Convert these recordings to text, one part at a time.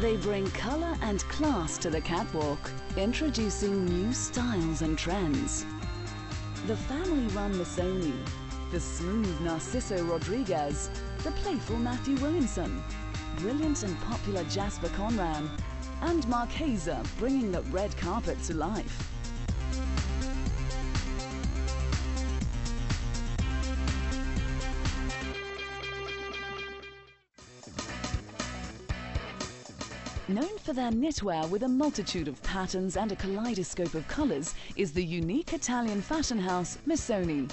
They bring colour and class to the catwalk, introducing new styles and trends. The family-run Missoni, the smooth Narciso Rodriguez, the playful Matthew Williamson, brilliant and popular Jasper Conran, and Marchesa bringing the red carpet to life. Known for their knitwear with a multitude of patterns and a kaleidoscope of colours is the unique Italian fashion house Missoni.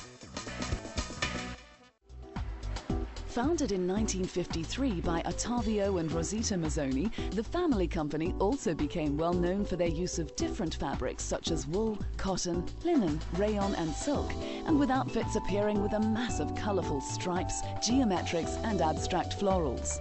Founded in 1953 by Ottavio and Rosita Missoni, the family company also became well known for their use of different fabrics such as wool, cotton, linen, rayon and silk, and with outfits appearing with a mass of colourful stripes, geometrics and abstract florals.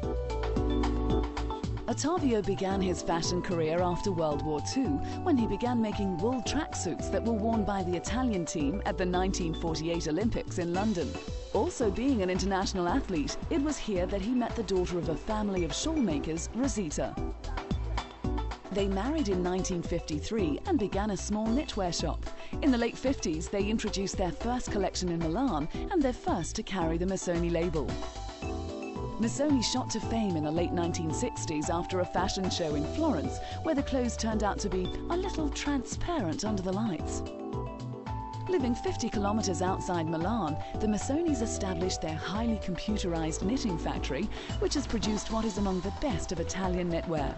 Ottavio began his fashion career after World War II when he began making wool tracksuits that were worn by the Italian team at the 1948 Olympics in London. Also being an international athlete, it was here that he met the daughter of a family of shawl makers, Rosita. They married in 1953 and began a small knitwear shop. In the late 50s, they introduced their first collection in Milan and their first to carry the Missoni label. Missoni shot to fame in the late 1960s after a fashion show in Florence, where the clothes turned out to be a little transparent under the lights. Living 50 kilometers outside Milan, the Missonis established their highly computerized knitting factory, which has produced what is among the best of Italian knitwear.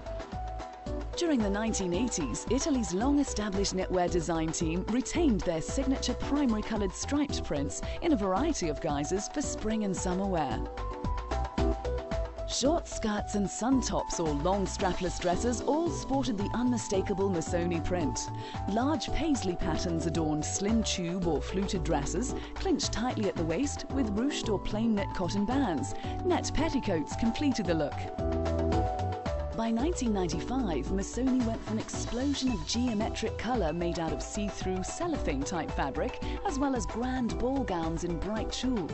During the 1980s, Italy's long-established knitwear design team retained their signature primary colored striped prints in a variety of guises for spring and summer wear. Short skirts and sun tops or long strapless dresses all sported the unmistakable Missoni print. Large paisley patterns adorned slim tube or fluted dresses, clinched tightly at the waist with ruched or plain knit cotton bands. Net petticoats completed the look. By 1995, Missoni went for an explosion of geometric colour made out of see-through cellophane-type fabric, as well as grand ball gowns in bright tulle.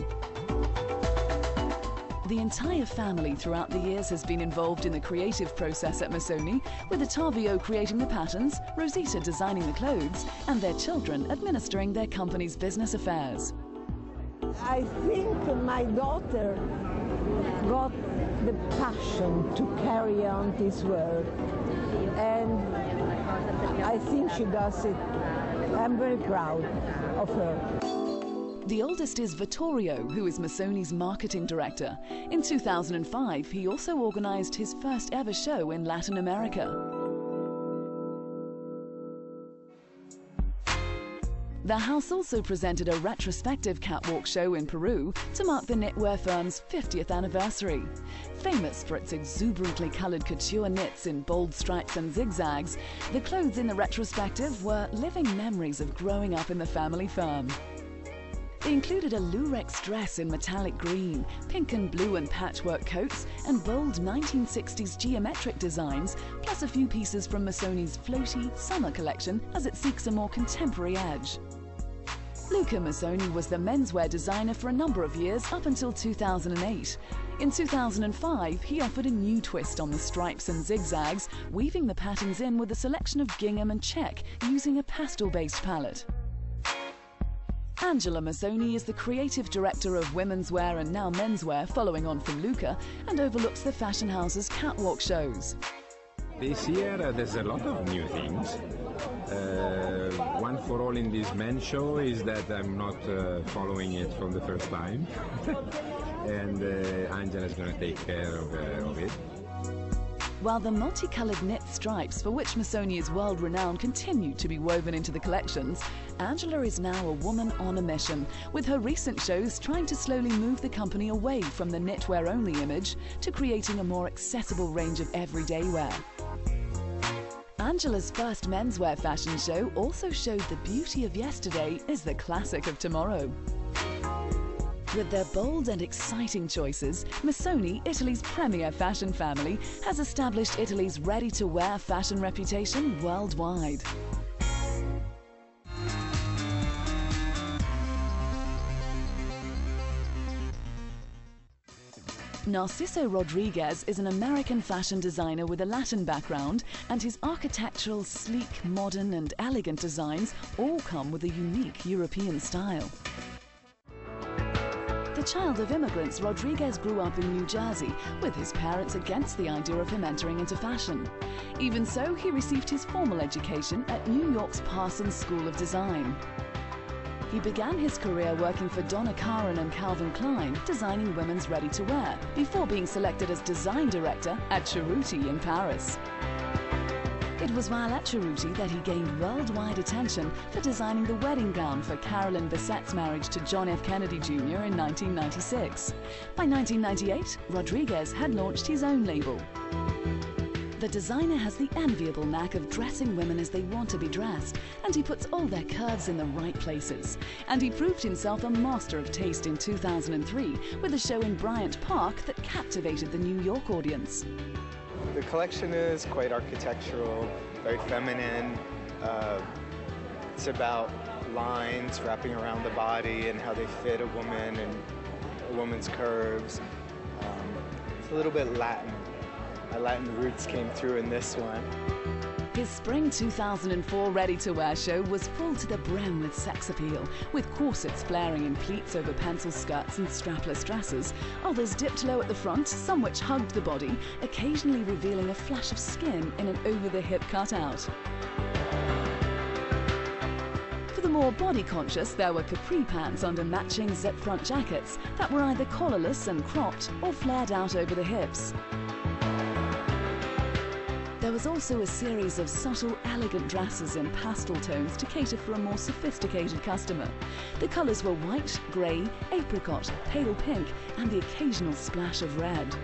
The entire family throughout the years has been involved in the creative process at Missoni, with Ottavio creating the patterns, Rosita designing the clothes, and their children administering their company's business affairs. I think my daughter got the passion to carry on this work, and I think she does it. I'm very proud of her. The oldest is Vittorio, who is Missoni's marketing director. In 2005, he also organized his first ever show in Latin America. The house also presented a retrospective catwalk show in Peru to mark the knitwear firm's 50th anniversary. Famous for its exuberantly colored couture knits in bold stripes and zigzags, the clothes in the retrospective were living memories of growing up in the family firm. They included a lurex dress in metallic green, pink and blue and patchwork coats, and bold 1960s geometric designs, plus a few pieces from Missoni's floaty summer collection as it seeks a more contemporary edge. Luca Missoni was the menswear designer for a number of years up until 2008. In 2005, he offered a new twist on the stripes and zigzags, weaving the patterns in with a selection of gingham and check using a pastel-based palette. Angela Missoni is the creative director of women's wear and now menswear, following on from Luca, and overlooks the fashion house's catwalk shows. This year there's a lot of new things. One for all in this men's show is that I'm not following it from the first time. And Angela is going to take care of it. While the multicolored knit stripes for which Missoni is world-renowned continue to be woven into the collections, Angela is now a woman on a mission, with her recent shows trying to slowly move the company away from the knitwear-only image to creating a more accessible range of everyday wear. Angela's first menswear fashion show also showed the beauty of yesterday is the classic of tomorrow. With their bold and exciting choices, Missoni, Italy's premier fashion family, has established Italy's ready-to-wear fashion reputation worldwide. Narciso Rodriguez is an American fashion designer with a Latin background, and his architectural, sleek, modern and elegant designs all come with a unique European style. The child of immigrants, Rodriguez grew up in New Jersey, with his parents against the idea of him entering into fashion. Even so, he received his formal education at New York's Parsons School of Design. He began his career working for Donna Karan and Calvin Klein, designing women's ready-to-wear, before being selected as design director at Cerruti in Paris. It was while at Cerruti that he gained worldwide attention for designing the wedding gown for Carolyn Bessette's marriage to John F. Kennedy Jr. in 1996. By 1998, Rodriguez had launched his own label. The designer has the enviable knack of dressing women as they want to be dressed, and he puts all their curves in the right places. And he proved himself a master of taste in 2003 with a show in Bryant Park that captivated the New York audience. The collection is quite architectural, very feminine. It's about lines wrapping around the body and how they fit a woman and a woman's curves. It's a little bit Latin. My Latin roots came through in this one. His spring 2004 ready-to-wear show was full to the brim with sex appeal, with corsets flaring in pleats over pencil skirts and strapless dresses. Others dipped low at the front, some which hugged the body, occasionally revealing a flash of skin in an over-the-hip cutout. For the more body-conscious, there were capri pants under matching zip-front jackets that were either collarless and cropped or flared out over the hips. There was also a series of subtle, elegant dresses in pastel tones to cater for a more sophisticated customer. The colours were white, grey, apricot, pale pink, and the occasional splash of red.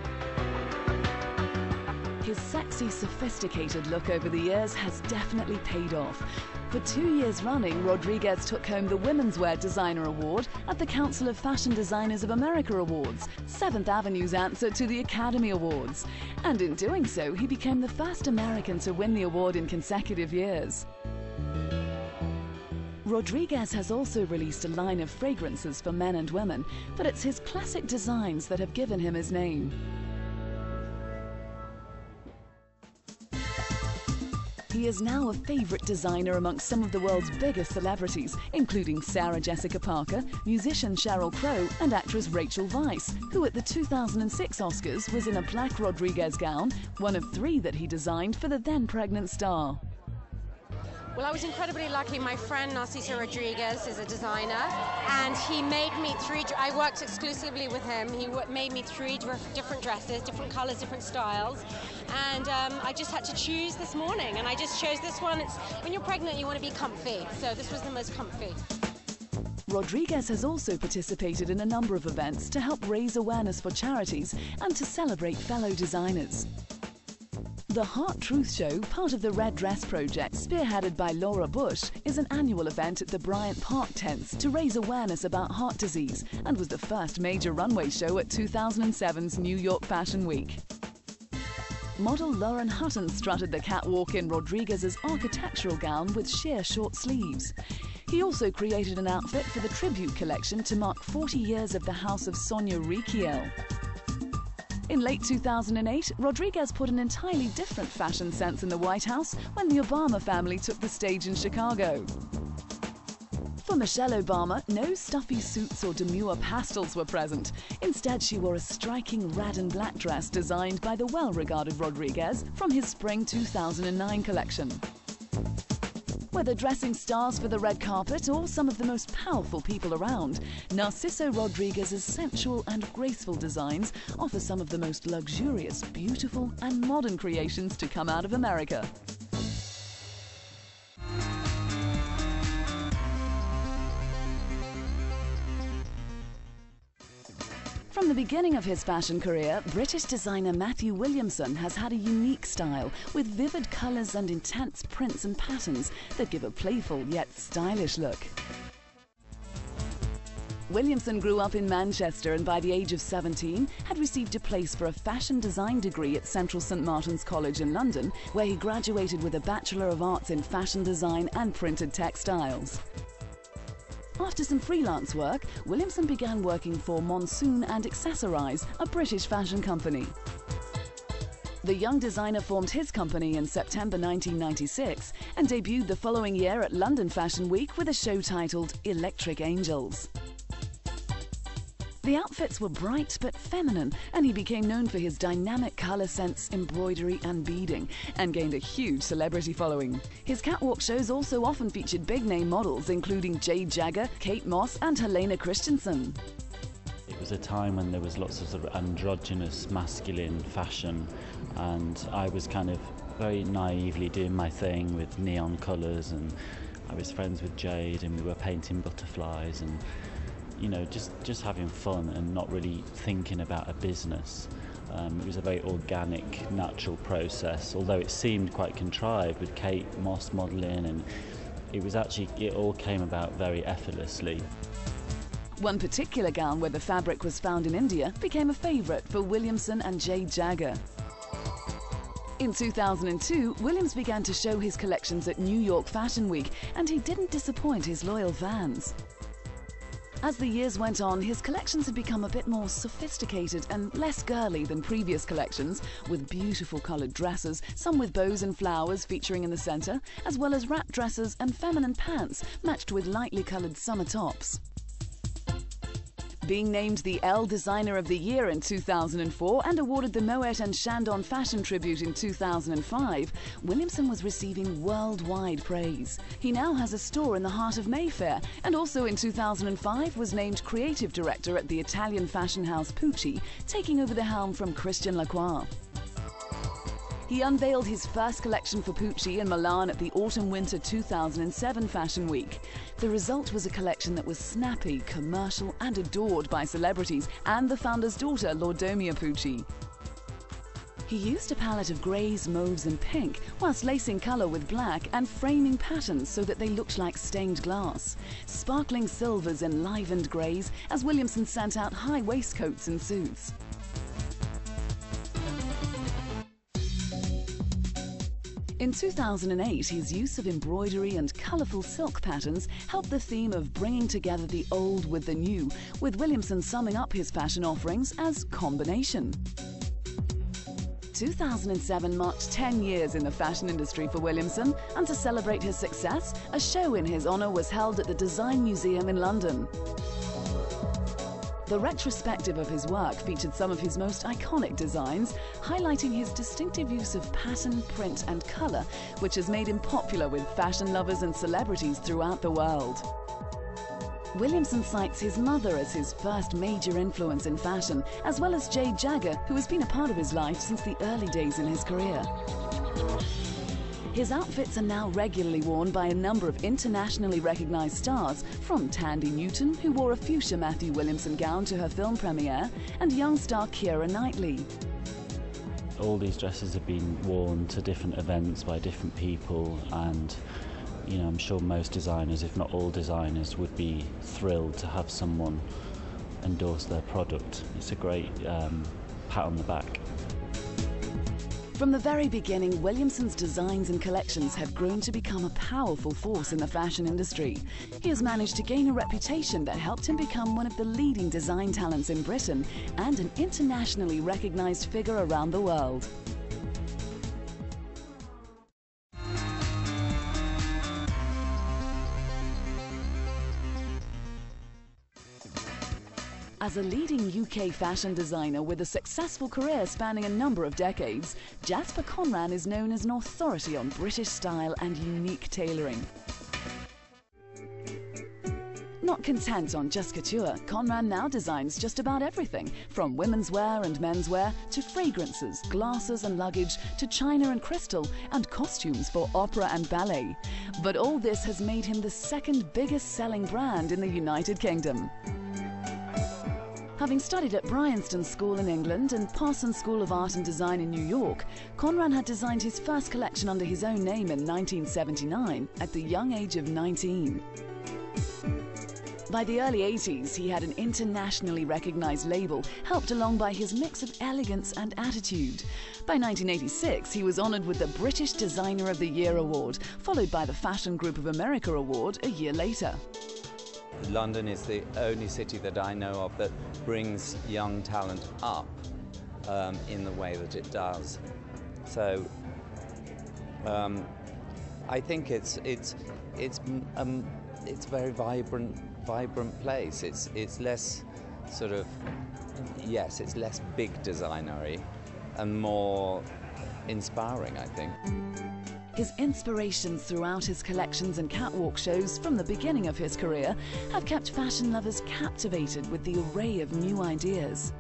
His sexy, sophisticated look over the years has definitely paid off. For 2 years running, Rodriguez took home the Women's Wear Designer Award at the Council of Fashion Designers of America Awards, 7th Avenue's answer to the Academy Awards. And in doing so, he became the first American to win the award in consecutive years. Rodriguez has also released a line of fragrances for men and women, but it's his classic designs that have given him his name. He is now a favourite designer amongst some of the world's biggest celebrities, including Sarah Jessica Parker, musician Sheryl Crow, and actress Rachel Weisz, who at the 2006 Oscars was in a black Rodriguez gown, one of 3 that he designed for the then-pregnant star. Well, I was incredibly lucky. My friend Narciso Rodriguez is a designer, and he made me 3. I worked exclusively with him. He made me 3 different dresses, different colors, different styles, and I just had to choose this morning, and I just chose this one. When you're pregnant, you want to be comfy, so this was the most comfy. Rodriguez has also participated in a number of events to help raise awareness for charities and to celebrate fellow designers. The Heart Truth Show, part of the Red Dress Project, spearheaded by Laura Bush, is an annual event at the Bryant Park tents to raise awareness about heart disease and was the first major runway show at 2007's New York Fashion Week. Model Lauren Hutton strutted the catwalk in Rodriguez's architectural gown with sheer short sleeves. He also created an outfit for the tribute collection to mark 40 years of the house of Sonia Rykiel. In late 2008, Rodriguez put an entirely different fashion sense in the White House when the Obama family took the stage in Chicago. For Michelle Obama, no stuffy suits or demure pastels were present. Instead, she wore a striking red and black dress designed by the well-regarded Rodriguez from his spring 2009 collection. Whether dressing stars for the red carpet or some of the most powerful people around, Narciso Rodriguez's sensual and graceful designs offer some of the most luxurious, beautiful and modern creations to come out of America. From the beginning of his fashion career, British designer Matthew Williamson has had a unique style with vivid colours and intense prints and patterns that give a playful yet stylish look. Williamson grew up in Manchester and by the age of 17 had received a place for a fashion design degree at Central St Martin's College in London, where he graduated with a Bachelor of Arts in Fashion Design and Printed Textiles. After some freelance work, Williamson began working for Monsoon and Accessorize, a British fashion company. The young designer formed his company in September 1996 and debuted the following year at London Fashion Week with a show titled Electric Angels. The outfits were bright but feminine, and he became known for his dynamic colour sense, embroidery and beading, and gained a huge celebrity following. His catwalk shows also often featured big-name models, including Jade Jagger, Kate Moss and Helena Christensen. It was a time when there was lots of sort of androgynous, masculine fashion, and I was kind of very naively doing my thing with neon colours, and I was friends with Jade and we were painting butterflies and, you know, just having fun and not really thinking about a business. It was a very organic, natural process, although it seemed quite contrived with Kate Moss modelling, and it all came about very effortlessly. One particular gown where the fabric was found in India became a favourite for Williamson and Jade Jagger. In 2002, Williams began to show his collections at New York Fashion Week, and he didn't disappoint his loyal fans. As the years went on, his collections had become a bit more sophisticated and less girly than previous collections, with beautiful coloured dresses, some with bows and flowers featuring in the centre, as well as wrap dresses and feminine pants matched with lightly coloured summer tops. Being named the Elle Designer of the Year in 2004 and awarded the Moet and Chandon Fashion Tribute in 2005, Williamson was receiving worldwide praise. He now has a store in the heart of Mayfair, and also in 2005 was named Creative Director at the Italian fashion house Pucci, taking over the helm from Christian Lacroix. He unveiled his first collection for Pucci in Milan at the Autumn-Winter 2007 Fashion Week. The result was a collection that was snappy, commercial and adored by celebrities and the founder's daughter, Laudemia Pucci. He used a palette of greys, mauves and pink, whilst lacing colour with black and framing patterns so that they looked like stained glass. Sparkling silvers enlivened greys as Williamson sent out high waistcoats and suits. In 2008, his use of embroidery and colourful silk patterns helped the theme of bringing together the old with the new, with Williamson summing up his fashion offerings as combination. 2007 marked 10 years in the fashion industry for Williamson, and to celebrate his success, a show in his honour was held at the Design Museum in London. The retrospective of his work featured some of his most iconic designs, highlighting his distinctive use of pattern, print and colour, which has made him popular with fashion lovers and celebrities throughout the world. Williamson cites his mother as his first major influence in fashion, as well as Jade Jagger, who has been a part of his life since the early days in his career. His outfits are now regularly worn by a number of internationally recognised stars, from Tandy Newton, who wore a fuchsia Matthew Williamson gown to her film premiere, and young star Keira Knightley. All these dresses have been worn to different events by different people, and you know, I'm sure most designers, if not all designers, would be thrilled to have someone endorse their product. It's a great pat on the back. From the very beginning, Williamson's designs and collections have grown to become a powerful force in the fashion industry. He has managed to gain a reputation that helped him become one of the leading design talents in Britain and an internationally recognised figure around the world. As a leading UK fashion designer with a successful career spanning a number of decades, Jasper Conran is known as an authority on British style and unique tailoring. Not content on just couture, Conran now designs just about everything, from women's wear and menswear to fragrances, glasses and luggage, to china and crystal, and costumes for opera and ballet. But all this has made him the second biggest selling brand in the United Kingdom. Having studied at Bryanston School in England and Parsons School of Art and Design in New York, Conran had designed his first collection under his own name in 1979 at the young age of 19. By the early 80s, he had an internationally recognised label, helped along by his mix of elegance and attitude. By 1986, he was honoured with the British Designer of the Year award, followed by the Fashion Group of America award a year later. London is the only city that I know of that brings young talent up in the way that it does. So I think it's a very vibrant place. It's less sort of, yes, it's less big designery and more inspiring, I think. His inspirations throughout his collections and catwalk shows from the beginning of his career have kept fashion lovers captivated with the array of new ideas.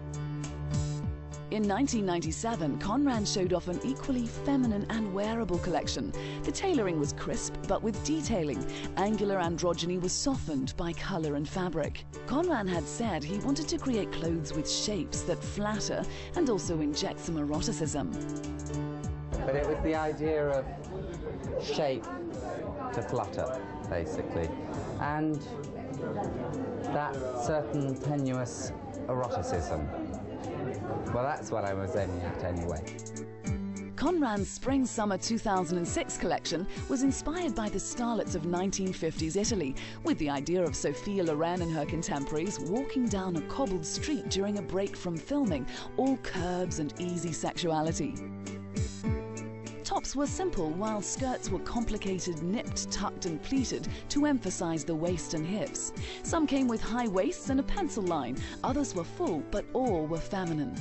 In 1997, Conran showed off an equally feminine and wearable collection. The tailoring was crisp, but with detailing. Angular androgyny was softened by colour and fabric. Conran had said he wanted to create clothes with shapes that flatter and also inject some eroticism. But it was the idea of shape to flutter, basically, and that certain tenuous eroticism. Well, that's what I was aiming at anyway. Conran's Spring-Summer 2006 collection was inspired by the starlets of 1950s Italy, with the idea of Sophia Loren and her contemporaries walking down a cobbled street during a break from filming, all curves and easy sexuality. Tops were simple, while skirts were complicated, nipped, tucked and pleated to emphasize the waist and hips. Some came with high waists and a pencil line, others were full, but all were feminine.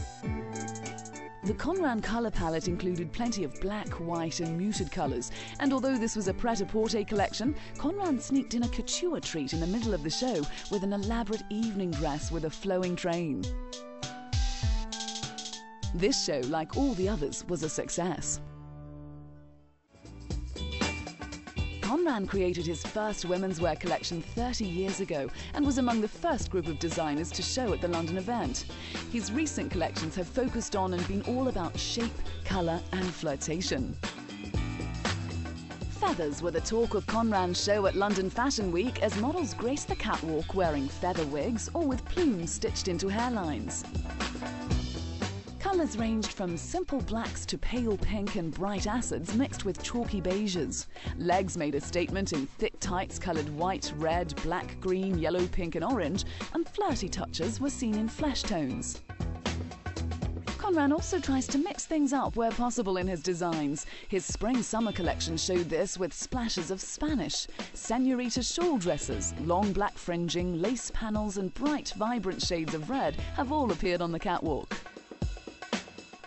The Conran colour palette included plenty of black, white and muted colours, and although this was a pret-a-porter collection, Conran sneaked in a couture treat in the middle of the show with an elaborate evening dress with a flowing train. This show, like all the others, was a success. Conran created his first women's wear collection 30 years ago and was among the first group of designers to show at the London event. His recent collections have focused on and been all about shape, colour and flirtation. Feathers were the talk of Conran's show at London Fashion Week as models graced the catwalk wearing feather wigs or with plumes stitched into hairlines. Colours ranged from simple blacks to pale pink and bright acids mixed with chalky beiges. Legs made a statement in thick tights coloured white, red, black, green, yellow, pink and orange, and flirty touches were seen in flesh tones. Conran also tries to mix things up where possible in his designs. His Spring-Summer collection showed this with splashes of Spanish. Senorita shawl dresses, long black fringing, lace panels and bright, vibrant shades of red have all appeared on the catwalk.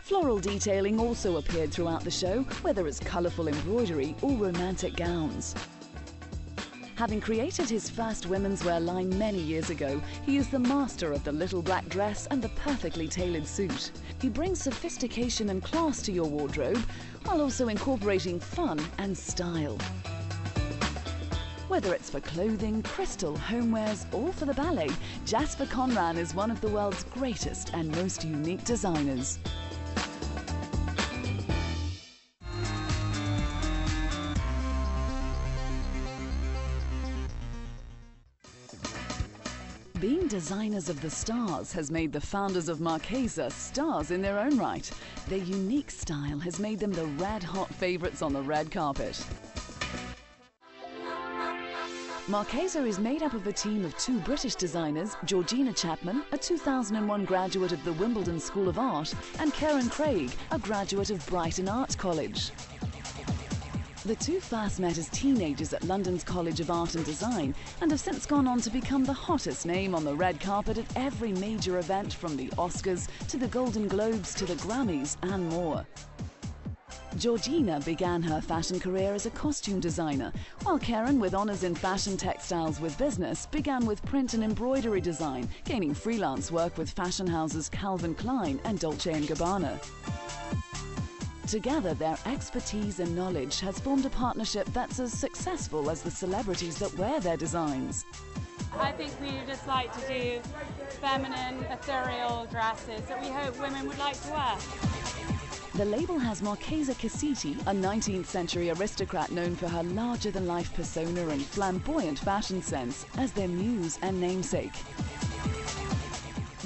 Floral detailing also appeared throughout the show, whether as colourful embroidery or romantic gowns. Having created his first women's wear line many years ago, he is the master of the little black dress and the perfectly tailored suit. He brings sophistication and class to your wardrobe, while also incorporating fun and style. Whether it's for clothing, crystal, homewares or for the ballet, Jasper Conran is one of the world's greatest and most unique designers. Being designers of the stars has made the founders of Markaza stars in their own right. Their unique style has made them the red-hot favourites on the red carpet. Markaza is made up of a team of two British designers, Georgina Chapman, a 2001 graduate of the Wimbledon School of Art, and Karen Craig, a graduate of Brighton Art College. The two first met as teenagers at London's College of Art and Design and have since gone on to become the hottest name on the red carpet at every major event, from the Oscars to the Golden Globes to the Grammys and more. Georgina began her fashion career as a costume designer, while Karen, with honours in fashion textiles with business, began with print and embroidery design, gaining freelance work with fashion houses Calvin Klein and Dolce & Gabbana. Together, their expertise and knowledge has formed a partnership that's as successful as the celebrities that wear their designs. I think we just like to do feminine, ethereal dresses that we hope women would like to wear. The label has Markaza Cassiti, a 19th century aristocrat known for her larger-than-life persona and flamboyant fashion sense, as their muse and namesake.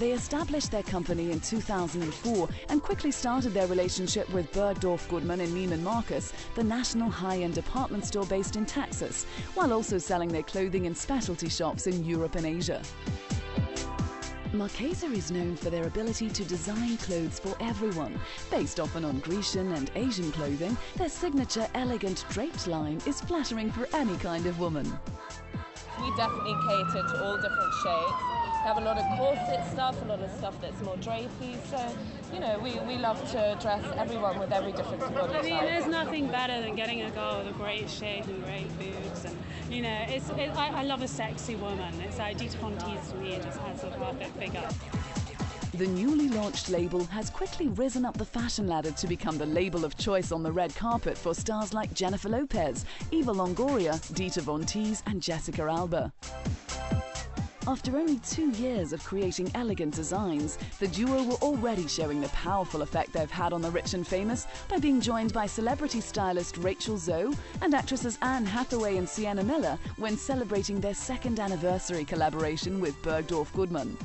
They established their company in 2004 and quickly started their relationship with Bergdorf Goodman in Neiman Marcus, the national high-end department store based in Texas, while also selling their clothing in specialty shops in Europe and Asia. Marchesa is known for their ability to design clothes for everyone. Based often on Grecian and Asian clothing, their signature elegant draped line is flattering for any kind of woman. We definitely cater to all different shapes. We have a lot of corset stuff, a lot of stuff that's more drapey, so, you know, we love to dress everyone with every different body type. I mean, there's nothing better than getting a girl with a great shape and great boobs, and, you know, I love a sexy woman. It's like Dita Von Teese to me, it just has the perfect figure. The newly launched label has quickly risen up the fashion ladder to become the label of choice on the red carpet for stars like Jennifer Lopez, Eva Longoria, Dita Von Teese and Jessica Alba. After only 2 years of creating elegant designs, the duo were already showing the powerful effect they've had on the rich and famous by being joined by celebrity stylist Rachel Zoe and actresses Anne Hathaway and Sienna Miller when celebrating their 2nd anniversary collaboration with Bergdorf Goodman.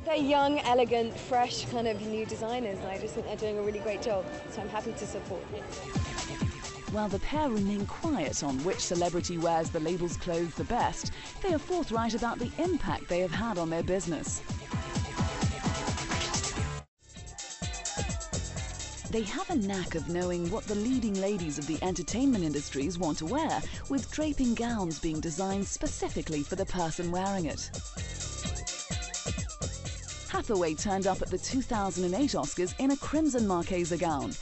They're young, elegant, fresh kind of new designers. I just think they're doing a really great job, so I'm happy to support them. While the pair remain quiet on which celebrity wears the label's clothes the best, they are forthright about the impact they have had on their business. They have a knack of knowing what the leading ladies of the entertainment industries want to wear, with draping gowns being designed specifically for the person wearing it. Hathaway turned up at the 2008 Oscars in a crimson Marchesa gown.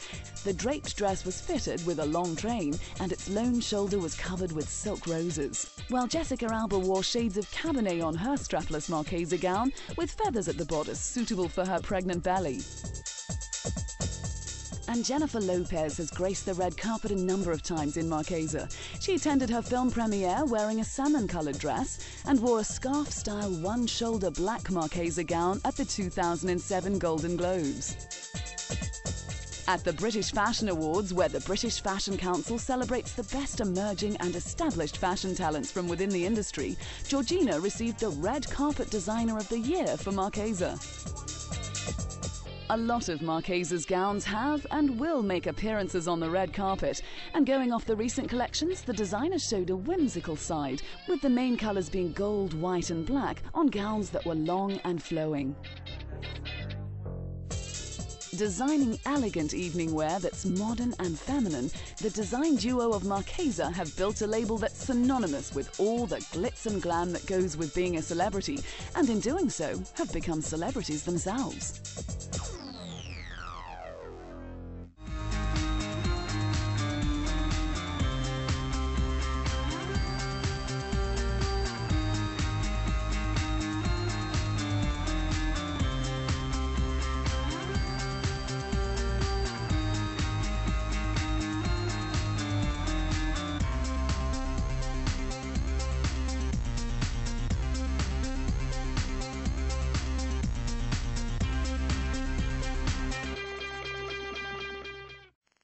The draped dress was fitted with a long train and its lone shoulder was covered with silk roses, while Jessica Alba wore shades of Cabernet on her strapless Marchesa gown with feathers at the bodice suitable for her pregnant belly. And Jennifer Lopez has graced the red carpet a number of times in Marchesa. She attended her film premiere wearing a salmon-coloured dress and wore a scarf-style one-shoulder black Marchesa gown at the 2007 Golden Globes. At the British Fashion Awards, where the British Fashion Council celebrates the best emerging and established fashion talents from within the industry, Georgina received the Red Carpet Designer of the Year for Marchesa. A lot of Marchesa's gowns have and will make appearances on the red carpet, and going off the recent collections, the designer showed a whimsical side, with the main colours being gold, white and black on gowns that were long and flowing. Designing elegant evening wear that's modern and feminine, the design duo of Marchesa have built a label that's synonymous with all the glitz and glam that goes with being a celebrity, and in doing so, have become celebrities themselves.